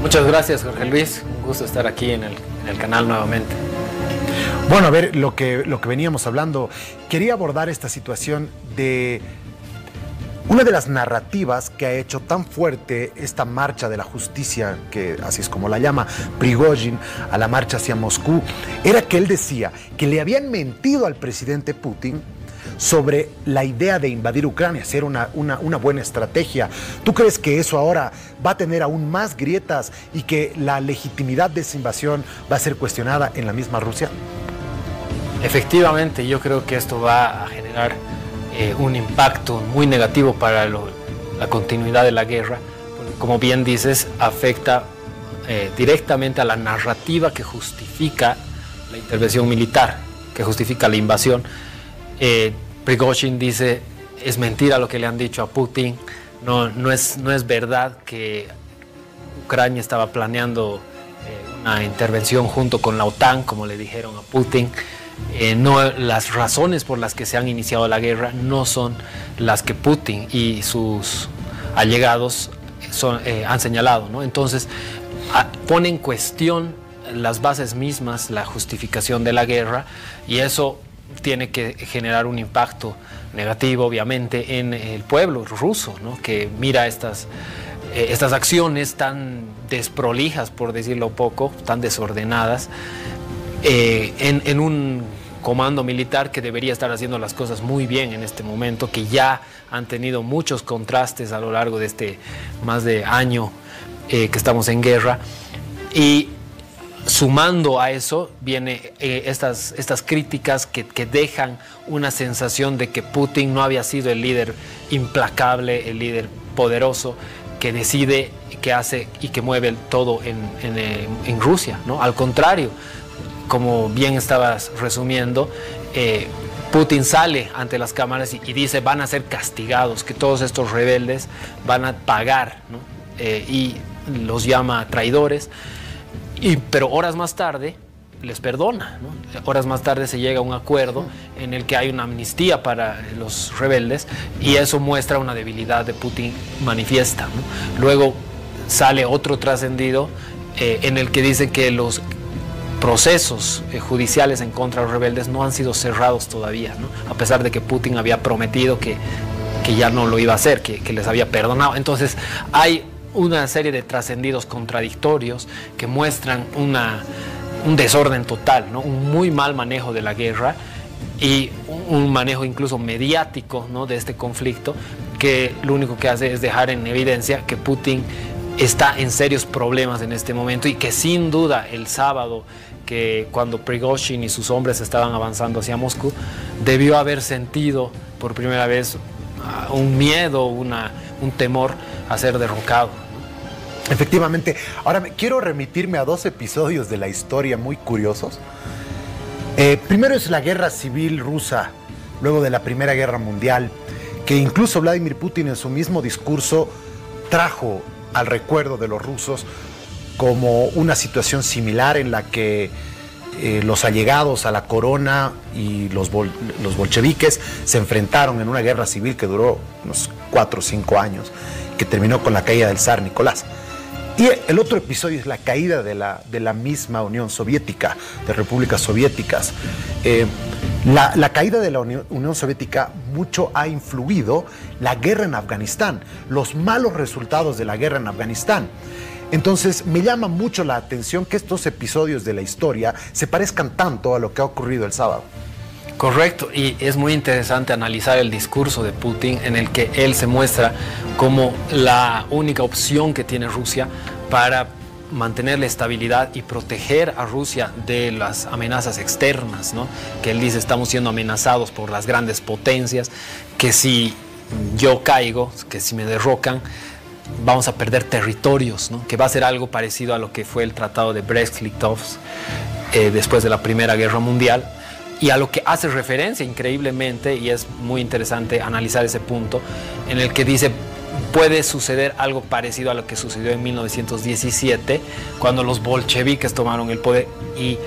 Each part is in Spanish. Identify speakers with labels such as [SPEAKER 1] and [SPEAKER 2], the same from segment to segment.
[SPEAKER 1] Muchas gracias, Jorge Luis. Un gusto estar aquí en el canal nuevamente.
[SPEAKER 2] Bueno, a ver, lo que veníamos hablando, quería abordar esta situación de una de las narrativas que ha hecho tan fuerte esta marcha de la justicia, que así es como la llama Prigozhin, a la marcha hacia Moscú, era que él decía que le habían mentido al presidente Putin sobre la idea de invadir Ucrania, ser una buena estrategia. ¿Tú crees que eso ahora va a tener aún más grietas y que la legitimidad de esa invasión va a ser cuestionada en la misma Rusia?
[SPEAKER 1] Efectivamente, yo creo que esto va a generar un impacto muy negativo para la continuidad de la guerra, porque, como bien dices, afecta directamente a la narrativa que justifica la intervención militar, que justifica la invasión. Prigozhin dice, es mentira lo que le han dicho a Putin, no es verdad que Ucrania estaba planeando una intervención junto con la OTAN, como le dijeron a Putin. Las razones por las que se han iniciado la guerra no son las que Putin y sus allegados han señalado, ¿no? Entonces, pone en cuestión las bases mismas, la justificación de la guerra, y eso tiene que generar un impacto negativo, obviamente, en el pueblo ruso, ¿no? Que mira estas acciones tan desprolijas, por decirlo poco, tan desordenadas, en un comando militar que debería estar haciendo las cosas muy bien en este momento, que ya han tenido muchos contrastes a lo largo de este más de año que estamos en guerra. Y sumando a eso viene estas críticas que dejan una sensación de que Putin no había sido el líder implacable, el líder poderoso que decide, que hace y que mueve todo en Rusia, ¿no? Al contrario, como bien estabas resumiendo, Putin sale ante las cámaras y dice van a ser castigados, que todos estos rebeldes van a pagar, ¿no? Y los llama traidores, pero horas más tarde les perdona, ¿no? Horas más tarde se llega a un acuerdo en el que hay una amnistía para los rebeldes, y eso muestra una debilidad de Putin manifiesta, ¿no? Luego sale otro trascendido en el que dice que los procesos judiciales en contra de los rebeldes no han sido cerrados todavía, ¿no? A pesar de que Putin había prometido que ya no lo iba a hacer, que les había perdonado. Entonces hay una serie de trascendidos contradictorios que muestran un desorden total, ¿no? Un muy mal manejo de la guerra y un manejo incluso mediático, ¿no? De este conflicto, que lo único que hace es dejar en evidencia que Putin está en serios problemas en este momento, y que sin duda el sábado, que cuando Prigozhin y sus hombres estaban avanzando hacia Moscú, debió haber sentido por primera vez un miedo, un temor a ser derrocado.
[SPEAKER 2] Efectivamente. Ahora quiero remitirme a dos episodios de la historia muy curiosos. Primero es la guerra civil rusa, luego de la Primera Guerra Mundial, que incluso Vladimir Putin en su mismo discurso trajo al recuerdo de los rusos como una situación similar en la que los allegados a la corona y los bolcheviques se enfrentaron en una guerra civil que duró unos 4 o 5 años, que terminó con la caída del zar Nicolás. Y el otro episodio es la caída de la misma Unión Soviética, de repúblicas soviéticas. La caída de la Unión Soviética mucho ha influido la guerra en Afganistán, los malos resultados de la guerra en Afganistán. Entonces me llama mucho la atención que estos episodios de la historia se parezcan tanto a lo que ha ocurrido el sábado.
[SPEAKER 1] Correcto, y es muy interesante analizar el discurso de Putin, en el que él se muestra como la única opción que tiene Rusia para mantener la estabilidad y proteger a Rusia de las amenazas externas, ¿no? Que él dice, estamos siendo amenazados por las grandes potencias, que si yo caigo, que si me derrocan, vamos a perder territorios, ¿no? Que va a ser algo parecido a lo que fue el Tratado de Brest-Litovsk después de la Primera Guerra Mundial, y a lo que hace referencia increíblemente, y es muy interesante analizar ese punto, en el que dice, puede suceder algo parecido a lo que sucedió en 1917, cuando los bolcheviques tomaron el poder y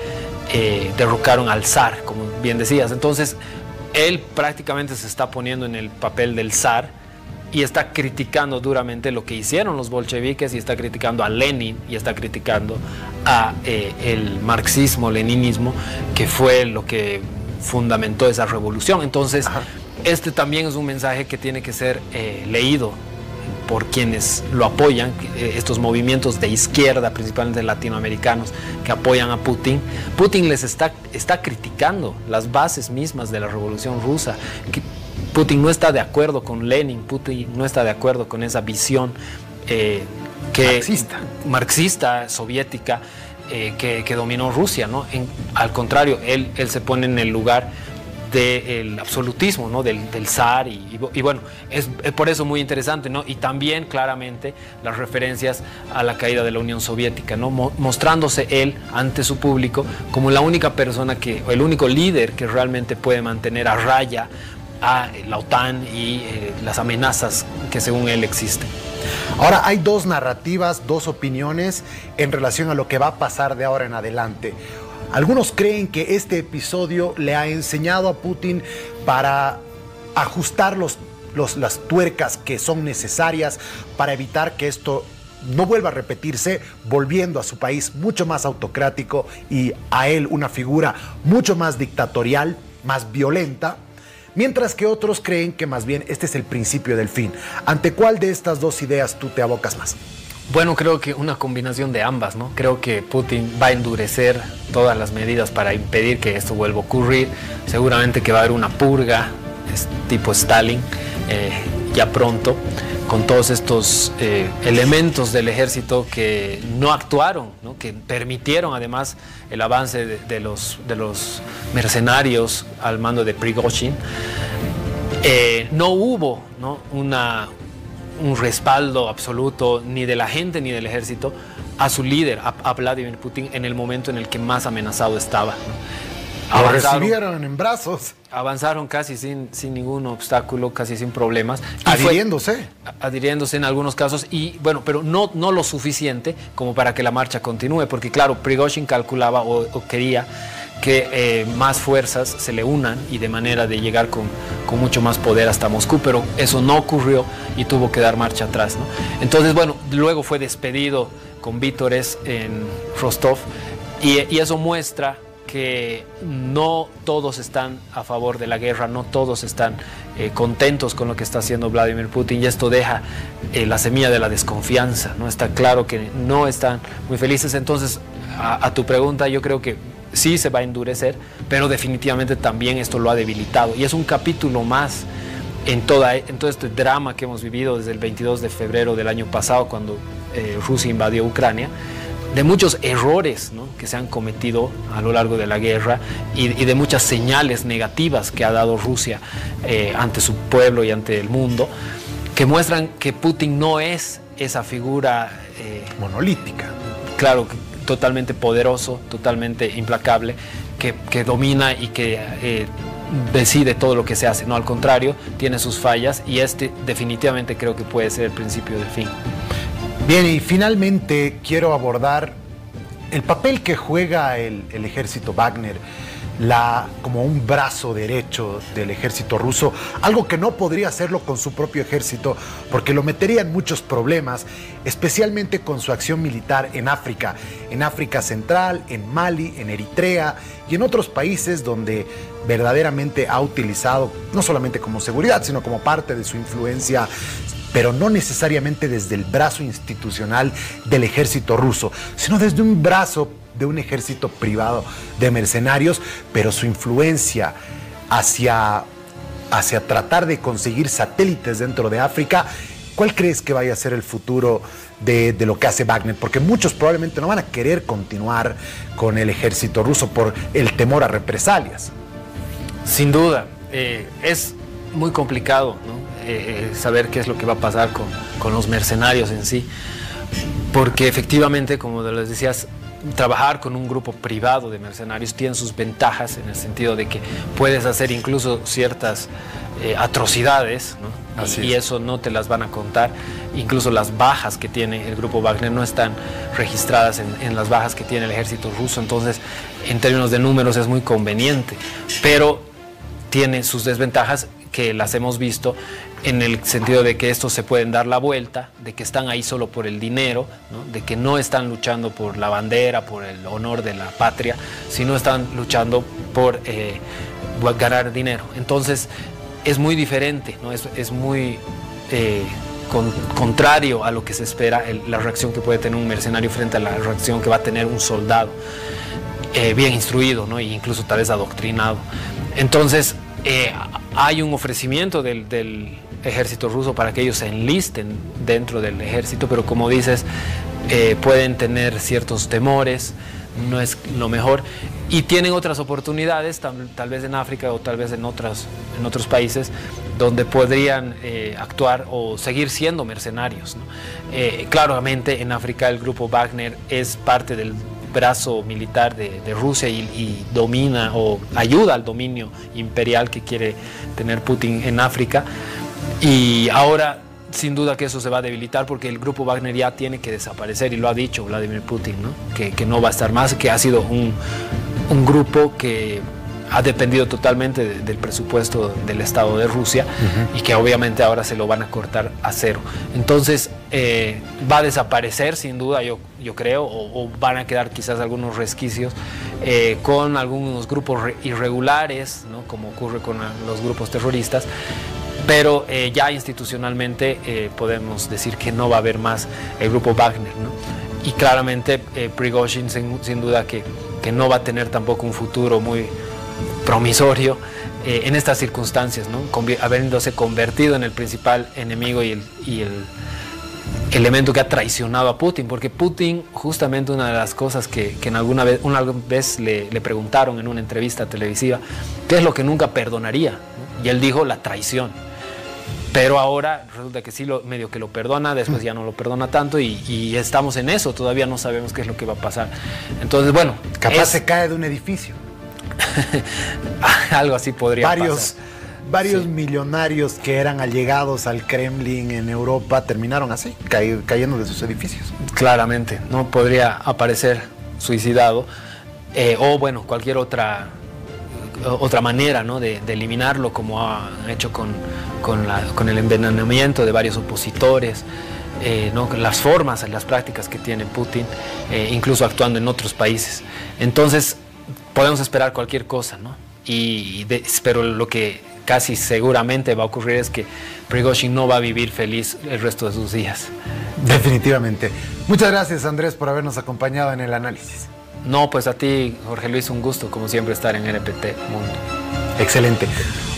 [SPEAKER 1] derrocaron al zar, como bien decías. Entonces, él prácticamente se está poniendo en el papel del zar y está criticando duramente lo que hicieron los bolcheviques, y está criticando a Lenin, y está criticando a el marxismo-leninismo, que fue lo que fundamentó esa revolución. Entonces, este también es un mensaje que tiene que ser leído por quienes lo apoyan, estos movimientos de izquierda, principalmente latinoamericanos, que apoyan a Putin. Putin les está criticando las bases mismas de la revolución rusa. Putin no está de acuerdo con Lenin, Putin no está de acuerdo con esa visión marxista, soviética, que dominó Rusia, ¿no? Al contrario, él se pone en el lugar del absolutismo, ¿no? del zar, y bueno, es por eso muy interesante, ¿no? Y también claramente las referencias a la caída de la Unión Soviética, ¿no? Mostrándose él ante su público como la única persona o el único líder que realmente puede mantener a raya a la OTAN y las amenazas que según él existen.
[SPEAKER 2] Ahora, hay dos narrativas, dos opiniones en relación a lo que va a pasar de ahora en adelante. Algunos creen que este episodio le ha enseñado a Putin para ajustar las tuercas que son necesarias para evitar que esto no vuelva a repetirse, volviendo a su país mucho más autocrático y a él una figura mucho más dictatorial, más violenta. Mientras que otros creen que más bien este es el principio del fin. ¿Ante cuál de estas dos ideas tú te abocas más?
[SPEAKER 1] Bueno, creo que una combinación de ambas, ¿no? Creo que Putin va a endurecer todas las medidas para impedir que esto vuelva a ocurrir. Seguramente que va a haber una purga tipo Stalin ya pronto, con todos estos elementos del ejército que no actuaron, ¿no? Que permitieron además el avance de los mercenarios al mando de Prigozhin. No hubo, ¿no? un respaldo absoluto ni de la gente ni del ejército a su líder, a Vladimir Putin, en el momento en el que más amenazado estaba, ¿no?
[SPEAKER 2] Lo recibieron en brazos.
[SPEAKER 1] Avanzaron casi sin ningún obstáculo, casi sin problemas. Adhiriéndose en algunos casos, y bueno, pero no lo suficiente como para que la marcha continúe, porque claro, Prigozhin calculaba o quería que más fuerzas se le unan y de manera de llegar con mucho más poder hasta Moscú, pero eso no ocurrió y tuvo que dar marcha atrás, ¿no? Entonces, bueno, luego fue despedido con vítores en Rostov, y eso muestra que no todos están a favor de la guerra, no todos están contentos con lo que está haciendo Vladimir Putin, y esto deja la semilla de la desconfianza, ¿no? Está claro que no están muy felices. Entonces, a tu pregunta, yo creo que sí se va a endurecer, pero definitivamente también esto lo ha debilitado, y es un capítulo más en todo este drama que hemos vivido desde el 22 de febrero del año pasado, cuando Rusia invadió Ucrania, de muchos errores, ¿no? que se han cometido a lo largo de la guerra, y de muchas señales negativas que ha dado Rusia ante su pueblo y ante el mundo, que muestran que Putin no es esa figura
[SPEAKER 2] monolítica.
[SPEAKER 1] Claro, totalmente poderoso, totalmente implacable, que domina y que decide todo lo que se hace. No, al contrario, tiene sus fallas, y definitivamente creo que puede ser el principio del fin.
[SPEAKER 2] Bien, y finalmente quiero abordar el papel que juega el ejército Wagner, como un brazo derecho del ejército ruso, algo que no podría hacerlo con su propio ejército, porque lo metería en muchos problemas, especialmente con su acción militar en África Central, en Mali, en Eritrea y en otros países donde verdaderamente ha utilizado, no solamente como seguridad, sino como parte de su influencia, pero no necesariamente desde el brazo institucional del ejército ruso, sino desde un brazo de un ejército privado de mercenarios, pero su influencia hacia tratar de conseguir satélites dentro de África. ¿Cuál crees que vaya a ser el futuro de lo que hace Wagner? Porque muchos probablemente no van a querer continuar con el ejército ruso por el temor a represalias.
[SPEAKER 1] Sin duda, es muy complicado, ¿no? Saber qué es lo que va a pasar con los mercenarios en sí, porque efectivamente, como les decías, trabajar con un grupo privado de mercenarios tiene sus ventajas, en el sentido de que puedes hacer incluso ciertas atrocidades, ¿no? Y eso no te las van a contar. Incluso las bajas que tiene el grupo Wagner no están registradas en las bajas que tiene el ejército ruso. Entonces, en términos de números es muy conveniente, pero tiene sus desventajas, que las hemos visto en el sentido de que estos se pueden dar la vuelta, de que están ahí solo por el dinero, ¿no? De que no están luchando por la bandera, por el honor de la patria, sino están luchando por ganar dinero. Entonces es muy diferente, ¿no? Es muy contrario a lo que se espera, la reacción que puede tener un mercenario frente a la reacción que va a tener un soldado bien instruido, ¿no? E incluso tal vez adoctrinado. Entonces hay un ofrecimiento del ejército ruso para que ellos se enlisten dentro del ejército, pero como dices, pueden tener ciertos temores, no es lo mejor, y tienen otras oportunidades, tal vez en África o tal vez en otros países, donde podrían actuar o seguir siendo mercenarios, ¿no? Claramente en África el grupo Wagner es parte del brazo militar de Rusia y domina o ayuda al dominio imperial que quiere tener Putin en África, y ahora sin duda que eso se va a debilitar porque el grupo Wagner ya tiene que desaparecer, y lo ha dicho Vladimir Putin, ¿no? Que no va a estar más, que ha sido un grupo que ha dependido totalmente del presupuesto del Estado de Rusia, y que obviamente ahora se lo van a cortar a cero. Entonces va a desaparecer sin duda, yo creo, o van a quedar quizás algunos resquicios con algunos grupos irregulares, ¿no? Como ocurre con los grupos terroristas, pero ya institucionalmente podemos decir que no va a haber más el grupo Wagner, ¿no? Y claramente Prigozhin sin duda que no va a tener tampoco un futuro muy promisorio en estas circunstancias, ¿no? Habiéndose convertido en el principal enemigo y el elemento que ha traicionado a Putin, porque Putin, justamente una de las cosas que una vez le preguntaron en una entrevista televisiva, ¿qué es lo que nunca perdonaría?, ¿no? Y él dijo la traición. Pero ahora resulta que sí, medio que lo perdona, después ya no lo perdona tanto, y estamos en eso, todavía no sabemos qué es lo que va a pasar. Entonces, bueno,
[SPEAKER 2] capaz se cae de un edificio.
[SPEAKER 1] Algo así podría pasar.
[SPEAKER 2] Varios millonarios que eran allegados al Kremlin en Europa terminaron así, cayendo de sus edificios. Claramente,
[SPEAKER 1] no podría aparecer suicidado, o bueno, cualquier otra manera, ¿no? de eliminarlo, como ha hecho con el envenenamiento de varios opositores, ¿no? Las formas, las prácticas que tiene Putin, incluso actuando en otros países. Entonces podemos esperar cualquier cosa, ¿no? Pero lo que casi seguramente va a ocurrir es que Prigozhin no va a vivir feliz el resto de sus días.
[SPEAKER 2] Definitivamente. Muchas gracias, Andrés, por habernos acompañado en el análisis.
[SPEAKER 1] No, pues a ti, Jorge Luis, un gusto como siempre estar en RPT Mundo.
[SPEAKER 2] Excelente.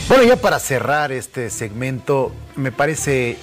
[SPEAKER 2] Bueno, ya para cerrar este segmento, me parece